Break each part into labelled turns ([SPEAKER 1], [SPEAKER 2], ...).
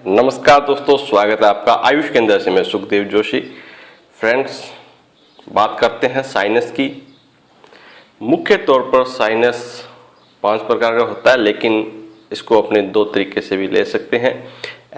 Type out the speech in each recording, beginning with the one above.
[SPEAKER 1] नमस्कार दोस्तों, स्वागत है आपका आयुष केंद्र से। मैं सुखदेव जोशी। फ्रेंड्स, बात करते हैं साइनस की। मुख्य तौर पर साइनस 5 प्रकार का होता है, लेकिन इसको अपने 2 तरीके से भी ले सकते हैं,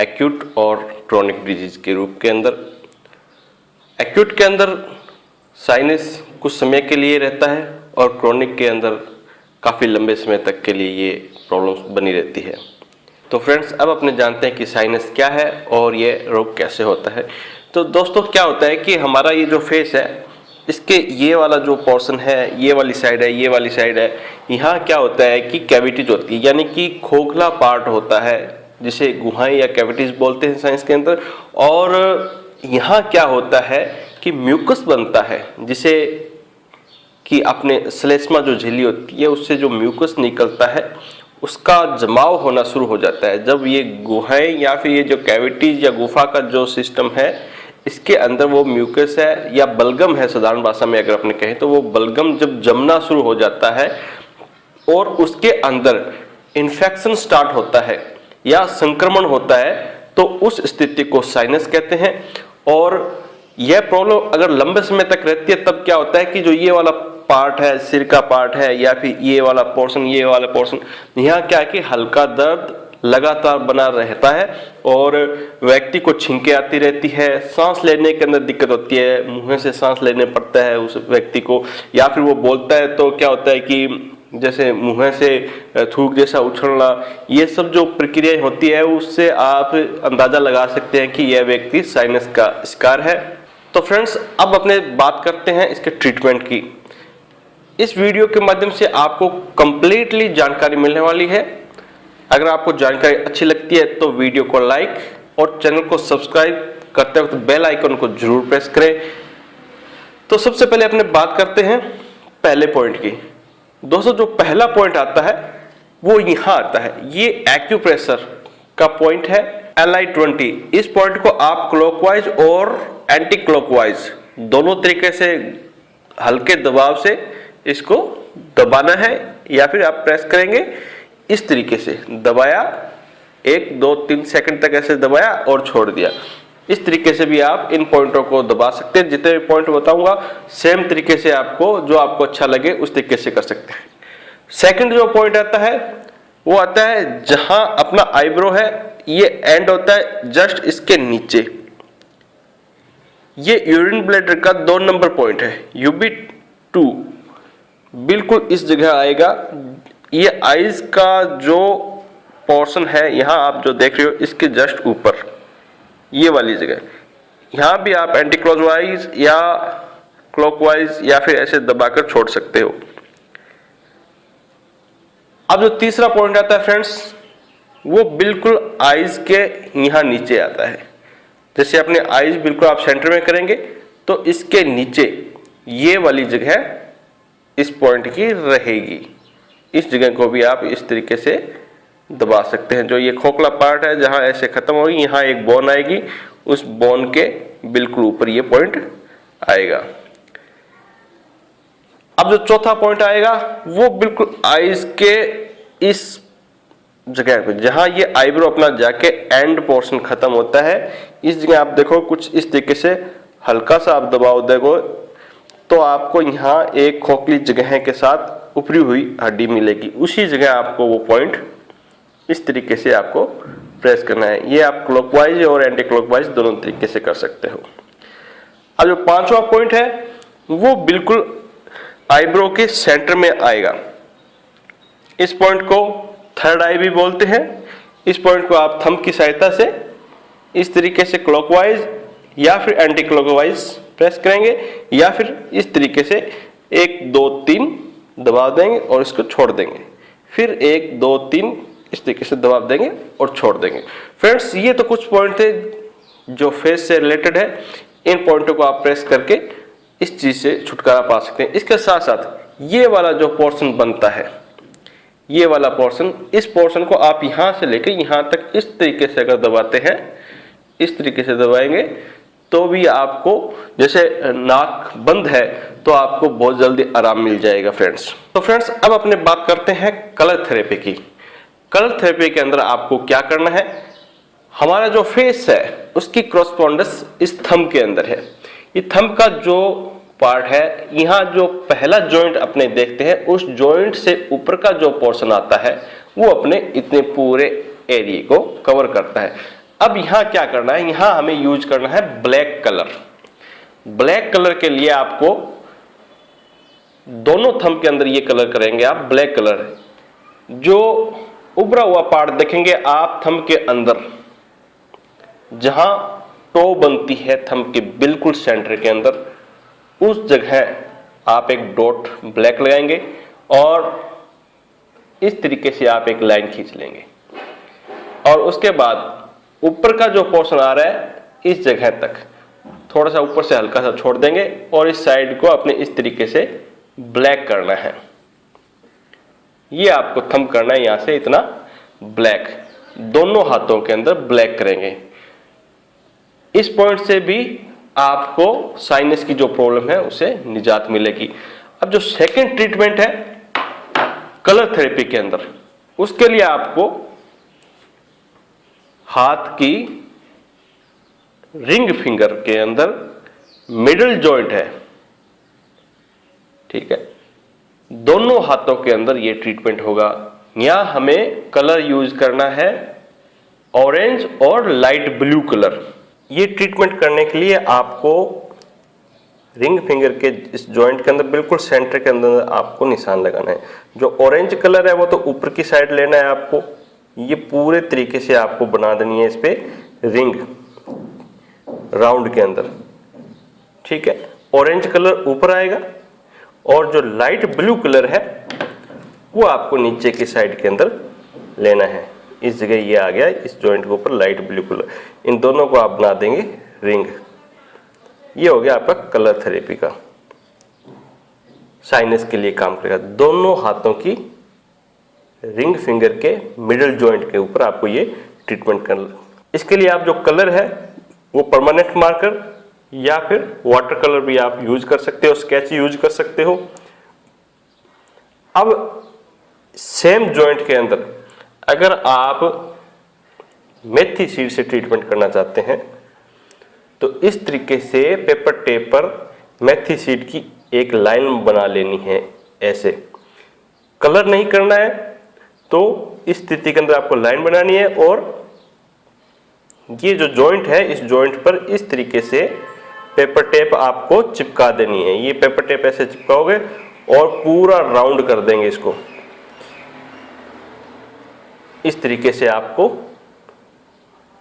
[SPEAKER 1] एक्यूट और क्रोनिक डिजीज के रूप के अंदर। एक्यूट के अंदर साइनस कुछ समय के लिए रहता है और क्रोनिक के अंदर काफ़ी लंबे समय तक के लिए ये प्रॉब्लम्स बनी रहती है। तो फ्रेंड्स, अब अपने जानते हैं कि साइनस क्या है और ये रोग कैसे होता है। तो दोस्तों, क्या होता है कि हमारा ये जो फेस है, इसके ये वाला जो पोर्शन है, ये वाली साइड है, ये वाली साइड है, यहाँ क्या होता है कि कैविटीज होती है, यानी कि खोखला पार्ट होता है, जिसे गुहाएं या कैविटीज बोलते हैं साइंस के अंदर। और यहाँ क्या होता है कि म्यूकस बनता है, जिसे कि अपने श्लेष्मा जो झिल्ली होती है उससे जो म्यूकस निकलता है उसका जमाव होना शुरू हो जाता है। जब ये गुहाएं या फिर ये जो कैविटीज या गुफा का जो सिस्टम है, इसके अंदर वो म्यूकस है या बलगम है, साधारण भाषा में अगर अपने कहें तो वो बलगम जब जमना शुरू हो जाता है और उसके अंदर इन्फेक्शन स्टार्ट होता है या संक्रमण होता है, तो उस स्थिति को साइनस कहते हैं। और यह प्रॉब्लम अगर लंबे समय तक रहती है, तब क्या होता है कि जो ये वाला पार्ट है, सिर का पार्ट है, या फिर ये वाला पोर्शन, यहाँ क्या है कि हल्का दर्द लगातार बना रहता है और व्यक्ति को छींकें आती रहती है, सांस लेने के अंदर दिक्कत होती है, मुंह से सांस लेने पड़ता है उस व्यक्ति को, या फिर वो बोलता है तो क्या होता है कि जैसे मुंह से थूक जैसा उछलना, ये सब जो प्रक्रियाएं होती है उससे आप अंदाजा लगा सकते हैं कि यह व्यक्ति साइनस का शिकार है। तो फ्रेंड्स, अब अपने बात करते हैं इसके ट्रीटमेंट की। इस वीडियो के माध्यम से आपको कंप्लीटली जानकारी मिलने वाली है। अगर आपको जानकारी अच्छी लगती है तो वीडियो को लाइक और चैनल को सब्सक्राइब करते वक्त बेल आइकन को जरूर प्रेस करें। तो सबसे पहले अपने बात करते हैं पहले पॉइंट की। दोस्तों, जो पहला पॉइंट आता है वो यहाँ आता है, ये एक्यूप्रेशर का पॉइंट है LI20। इस पॉइंट को आप क्लॉकवाइज और एंटी क्लॉकवाइज दोनों तरीके से हल्के दबाव से इसको दबाना है, या फिर आप प्रेस करेंगे इस तरीके से, दबाया 1 2 3 सेकंड तक ऐसे दबाया और छोड़ दिया। इस तरीके से भी आप इन पॉइंटों को दबा सकते हैं। जितने भी पॉइंट बताऊंगा सेम तरीके से आपको जो आपको अच्छा लगे उस तरीके से कर सकते हैं। सेकंड जो पॉइंट आता है वो आता है जहां अपना आईब्रो है, ये एंड होता है जस्ट इसके नीचे। ये यूरिन ब्लैडर का 2 नंबर पॉइंट है, UB2, बिल्कुल इस जगह आएगा। ये आईज का जो पोर्शन है, यहां आप जो देख रहे हो इसके जस्ट ऊपर ये वाली जगह, यहां भी आप एंटी क्लॉकवाइज या क्लॉकवाइज या फिर ऐसे दबाकर छोड़ सकते हो। अब जो तीसरा पॉइंट आता है फ्रेंड्स, वो बिल्कुल आईज के यहां नीचे आता है। जैसे अपने आईज बिल्कुल आप सेंटर में करेंगे तो इसके नीचे ये वाली जगह इस पॉइंट की रहेगी। इस जगह को भी आप इस तरीके से दबा सकते हैं। जो ये खोखला पार्ट है जहां ऐसे खत्म होगी, यहाँ एक बोन आएगी, उस बोन के बिल्कुल ऊपर ये पॉइंट आएगा। अब जो चौथा पॉइंट आएगा वो बिल्कुल आईज के इस जगह पे, जहां ये आईब्रो अपना जाके एंड पोर्शन खत्म होता है, इस जगह आप देखो कुछ इस तरीके से हल्का सा आप दबाव देखो तो आपको यहाँ एक खोखली जगह के साथ उपरी हुई हड्डी मिलेगी। उसी जगह आपको वो पॉइंट इस तरीके से आपको प्रेस करना है। ये आप क्लॉकवाइज और एंटी क्लॉकवाइज दोनों तरीके से कर सकते हो। अब जो 5वां पॉइंट है वो बिल्कुल आईब्रो के सेंटर में आएगा। इस पॉइंट को थर्ड आई भी बोलते हैं। इस पॉइंट को आप थंब की सहायता से इस तरीके से क्लॉकवाइज या फिर एंटी क्लॉकवाइज प्रेस करेंगे, या फिर इस तरीके से 1 2 3 दबा देंगे और इसको छोड़ देंगे, फिर 1 2 3 इस तरीके से दबाव देंगे और छोड़ देंगे। फ्रेंड्स, ये तो कुछ पॉइंट थे जो फेस से रिलेटेड है। इन पॉइंटों को आप प्रेस करके इस चीज से छुटकारा पा सकते हैं। इसके साथ साथ ये वाला जो पोर्शन बनता है, ये वाला पोर्शन, इस पोर्शन को आप यहां से लेकर यहां तक इस तरीके से अगर दबाते हैं, इस तरीके से दबाएंगे तो भी आपको, जैसे नाक बंद है तो आपको बहुत जल्दी आराम मिल जाएगा फ्रेंड्स। तो फ्रेंड्स, अब अपने बात करते हैं कलर थेरेपी की। कलर थेरेपी के अंदर आपको क्या करना है, हमारा जो फेस है उसकी क्रॉसपोंडेंस इस थंब के अंदर है। ये थंब का जो पार्ट है, यहाँ जो पहला जॉइंट अपने देखते हैं, उस जॉइंट से ऊपर का जो पोर्शन आता है वो अपने इतने पूरे एरिया को कवर करता है। अब यहाँ क्या करना है, यहाँ हमें यूज करना है ब्लैक कलर। ब्लैक कलर के लिए आपको दोनों थंब के अंदर ये कलर करेंगे आप ब्लैक कलर। जो उभरा हुआ पार्ट देखेंगे आप थंब के अंदर, जहां टो बनती है थंब के बिल्कुल सेंटर के अंदर, उस जगह आप एक डॉट ब्लैक लगाएंगे और इस तरीके से आप एक लाइन खींच लेंगे। और उसके बाद ऊपर का जो पोर्शन आ रहा है इस जगह तक थोड़ा सा ऊपर से हल्का सा छोड़ देंगे और इस साइड को अपने इस तरीके से ब्लैक करना है। ये आपको थंब करना है, यहां से इतना ब्लैक, दोनों हाथों के अंदर ब्लैक करेंगे। इस पॉइंट से भी आपको साइनस की जो प्रॉब्लम है उसे निजात मिलेगी। अब जो सेकंड ट्रीटमेंट है कलर थेरेपी के अंदर, उसके लिए आपको हाथ की रिंग फिंगर के अंदर मिडिल जॉइंट है, ठीक है, दोनों हाथों के अंदर ये ट्रीटमेंट होगा। यहां हमें कलर यूज करना है ऑरेंज और लाइट ब्लू कलर। ये ट्रीटमेंट करने के लिए आपको रिंग फिंगर के इस जॉइंट के अंदर बिल्कुल सेंटर के अंदर आपको निशान लगाना है। जो ऑरेंज कलर है वो तो ऊपर की साइड लेना है आपको, ये पूरे तरीके से आपको बना देनी है इस पे रिंग राउंड के अंदर, ठीक है। ऑरेंज कलर ऊपर आएगा और जो लाइट ब्लू कलर है वो आपको नीचे की साइड के अंदर लेना है। इस जगह ये आ गया, इस जॉइंट के ऊपर लाइट ब्लू कलर, इन दोनों को आप बना देंगे रिंग। ये हो गया आपका कलर थेरेपी का, साइनस के लिए काम करेगा। दोनों हाथों की रिंग फिंगर के मिडिल जॉइंट के ऊपर आपको ये ट्रीटमेंट करना। इसके लिए आप जो कलर है वो परमानेंट मार्कर या फिर वाटर कलर भी आप यूज कर सकते हो, स्केच यूज कर सकते हो। अब सेम जॉइंट के अंदर अगर आप मेथी सीड से ट्रीटमेंट करना चाहते हैं तो इस तरीके से पेपर टेप पर मेथी सीड की एक लाइन बना लेनी है। ऐसे कलर नहीं करना है तो इस स्थिति के अंदर आपको लाइन बनानी है और ये जो जॉइंट है इस जॉइंट पर इस तरीके से पेपर टेप आपको चिपका देनी है। ये पेपर टेप ऐसे चिपकाओगे और पूरा राउंड कर देंगे इसको। इस तरीके से आपको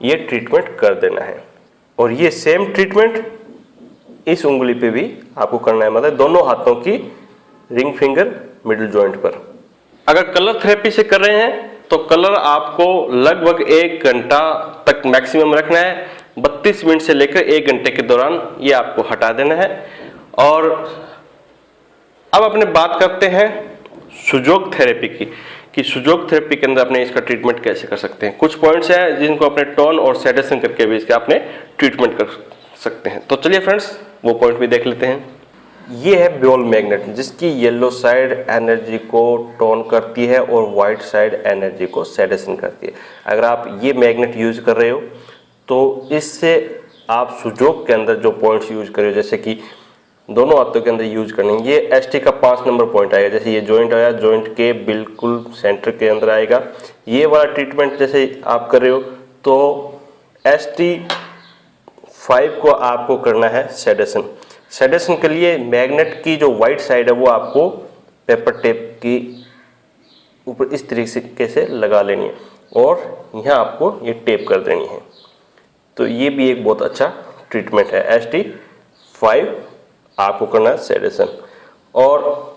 [SPEAKER 1] ये ट्रीटमेंट कर देना है और ये सेम ट्रीटमेंट इस उंगली पे भी आपको करना है, मतलब दोनों हाथों की रिंग फिंगर मिडिल जॉइंट पर। अगर कलर थेरेपी से कर रहे हैं तो कलर आपको लगभग 1 घंटा तक मैक्सिमम रखना है। 32 मिनट से लेकर 1 घंटे के दौरान ये आपको हटा देना है। और अब अपने बात करते हैं सुजोग थेरेपी की, कि सुजोग थेरेपी के अंदर अपने इसका ट्रीटमेंट कैसे कर सकते हैं। कुछ पॉइंट्स हैं जिनको अपने टोन और सेडेशन करके भी इसका अपने ट्रीटमेंट कर सकते हैं। तो चलिए फ्रेंड्स वो पॉइंट भी देख लेते हैं। ये है बॉल मैग्नेट, जिसकी येलो साइड एनर्जी को टोन करती है और वाइट साइड एनर्जी को सेडेशन करती है। अगर आप ये मैग्नेट यूज कर रहे हो तो इससे आप सुजोग के अंदर जो पॉइंट्स यूज कर रहे हो, जैसे कि दोनों हाथों के अंदर यूज करने, ये एसटी का 5 नंबर पॉइंट आएगा। जैसे ये जॉइंट आया, जॉइंट के बिल्कुल सेंटर के अंदर आएगा। ये वाला ट्रीटमेंट जैसे आप कर रहे हो तो ST5 को आपको करना है सेडेशन। सेडेशन के लिए मैग्नेट की जो वाइट साइड है वो आपको पेपर टेप की ऊपर इस तरीके से लगा लेनी है और यहाँ आपको ये टेप कर देनी है। तो ये भी एक बहुत अच्छा ट्रीटमेंट है। ST5 आपको करना है सेडेशन। और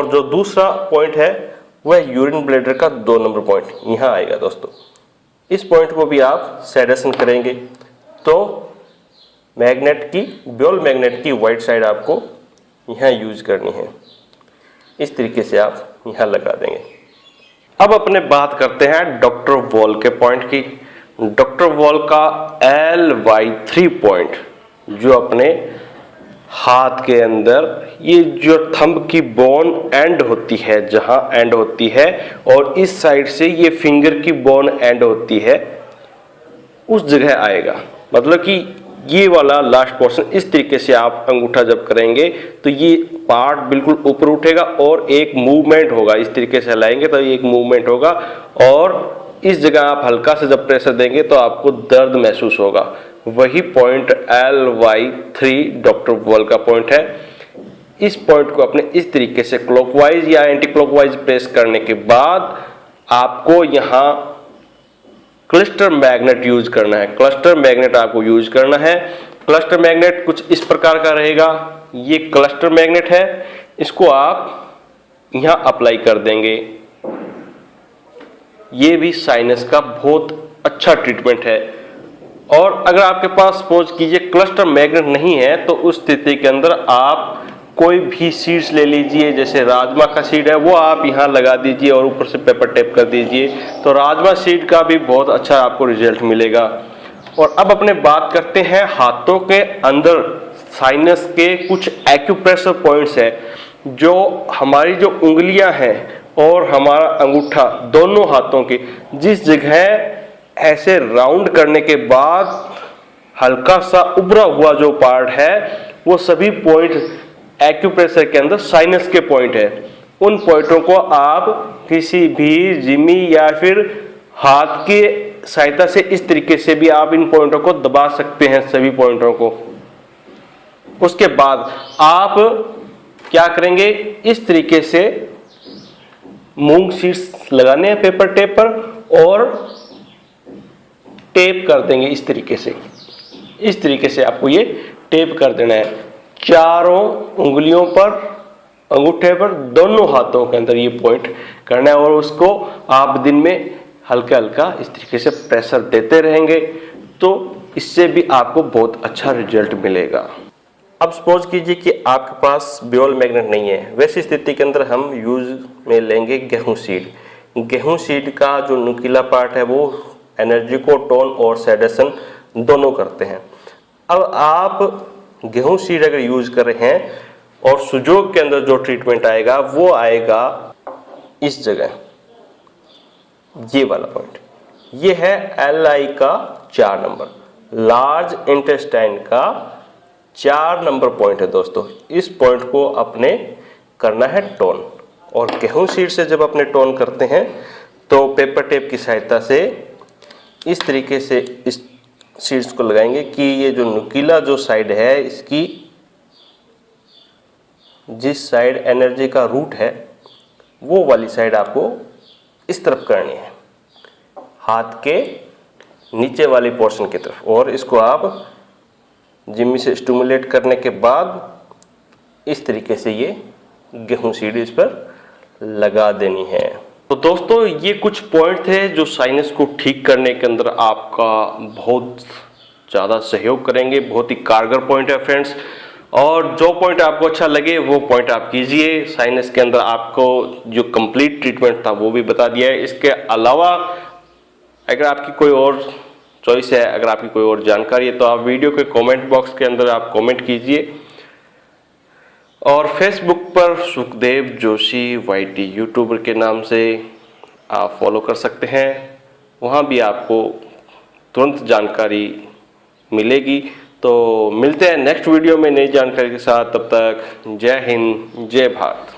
[SPEAKER 1] जो दूसरा पॉइंट है वह यूरिन ब्लैडर का 2 नंबर पॉइंट यहाँ आएगा दोस्तों। इस पॉइंट को भी आप सेडेशन करेंगे तो मैग्नेट की, बॉल मैग्नेट की वाइट साइड आपको यहाँ यूज करनी है। इस तरीके से आप यहाँ लगा देंगे। अब अपने बात करते हैं डॉक्टर वॉल के पॉइंट की। डॉक्टर वॉल का LY3 पॉइंट जो अपने हाथ के अंदर ये जो थंब की बोन एंड होती है, जहां एंड होती है, और इस साइड से ये फिंगर की बोन एंड होती है, उस जगह आएगा। मतलब कि ये वाला लास्ट पोर्शन इस तरीके से आप अंगूठा जब करेंगे तो ये पार्ट बिल्कुल ऊपर उठेगा और एक मूवमेंट होगा। इस तरीके से हिलाएंगे तो एक मूवमेंट होगा, और इस जगह आप हल्का से जब प्रेशर देंगे तो आपको दर्द महसूस होगा। वही पॉइंट LY3 डॉक्टर वॉल का पॉइंट है। इस पॉइंट को अपने इस तरीके से क्लॉकवाइज या एंटी क्लॉकवाइज प्रेस करने के बाद आपको यहाँ क्लस्टर मैग्नेट यूज करना है। क्लस्टर मैग्नेट आपको यूज करना है। क्लस्टर मैग्नेट कुछ इस प्रकार का रहेगा। ये क्लस्टर मैग्नेट है, इसको आप यहाँ अप्लाई कर देंगे। ये भी साइनस का बहुत अच्छा ट्रीटमेंट है। और अगर आपके पास सपोज कीजिए क्लस्टर मैग्नेट नहीं है तो उस स्थिति के अंदर आप कोई भी सीड्स ले लीजिए, जैसे राजमा का सीड है वो आप यहाँ लगा दीजिए और ऊपर से पेपर टेप कर दीजिए, तो राजमा सीड का भी बहुत अच्छा आपको रिजल्ट मिलेगा। और अब अपने बात करते हैं हाथों के अंदर साइनस के कुछ एक्यूप्रेशर पॉइंट्स है। जो हमारी जो उंगलियां हैं और हमारा अंगूठा दोनों हाथों के जिस जगह ऐसे राउंड करने के बाद हल्का सा उभरा हुआ जो पार्ट है, वो सभी पॉइंट एक्यूप्रेशर के अंदर साइनस के पॉइंट है। उन पॉइंटों को आप किसी भी जिमी या फिर हाथ की सहायता से इस तरीके से भी आप इन पॉइंटों को दबा सकते हैं, सभी पॉइंटों को। उसके बाद आप क्या करेंगे, इस तरीके से मूंग सीड्स लगाने हैं पेपर टेप पर और टेप कर देंगे इस तरीके से। इस तरीके से आपको ये टेप कर देना है चारों उंगलियों पर, अंगूठे पर, दोनों हाथों के अंदर ये पॉइंट करना है। और उसको आप दिन में हल्का हल्का इस तरीके से प्रेशर देते रहेंगे तो इससे भी आपको बहुत अच्छा रिजल्ट मिलेगा। अब सपोज कीजिए कि आपके पास बियोल मैग्नेट नहीं है, वैसी स्थिति के अंदर हम यूज में लेंगे गेहूं सीड। गेहूं सीड का जो नुकीला पार्ट है वो एनर्जी को टोन और सेडेशन दोनों करते हैं। अब आप गेहूं सीड अगर यूज कर रहे हैं और सुजोग के अंदर जो ट्रीटमेंट आएगा वो आएगा इस जगह, ये वाला पॉइंट। ये है LI का 4 नंबर, लार्ज इंटेस्टाइन का 4 नंबर पॉइंट है दोस्तों। इस पॉइंट को अपने करना है टोन। और गेहूं सीड से जब अपने टोन करते हैं तो पेपर टेप की सहायता से इस तरीके से इस सीड्स को लगाएंगे कि ये जो नुकीला जो साइड है, इसकी जिस साइड एनर्जी का रूट है वो वाली साइड आपको इस तरफ करनी है, हाथ के नीचे वाली पोर्शन की तरफ। और इसको आप जिम्मी से स्टिमुलेट करने के बाद इस तरीके से ये गेहूं सीड इस पर लगा देनी है। तो दोस्तों ये कुछ पॉइंट थे जो साइनस को ठीक करने के अंदर आपका बहुत ज़्यादा सहयोग करेंगे। बहुत ही कारगर पॉइंट है फ्रेंड्स। और जो पॉइंट आपको अच्छा लगे वो पॉइंट आप कीजिए। साइनस के अंदर आपको जो कंप्लीट ट्रीटमेंट था वो भी बता दिया है। इसके अलावा अगर आपकी कोई और चॉइस है, अगर आपकी कोई और जानकारी है तो आप वीडियो के कमेंट बॉक्स के अंदर आप कमेंट कीजिए। और फेसबुक पर सुखदेव जोशी YT यूट्यूबर के नाम से आप फॉलो कर सकते हैं। वहाँ भी आपको तुरंत जानकारी मिलेगी। तो मिलते हैं नेक्स्ट वीडियो में नई जानकारी के साथ। तब तक जय हिंद, जय भारत।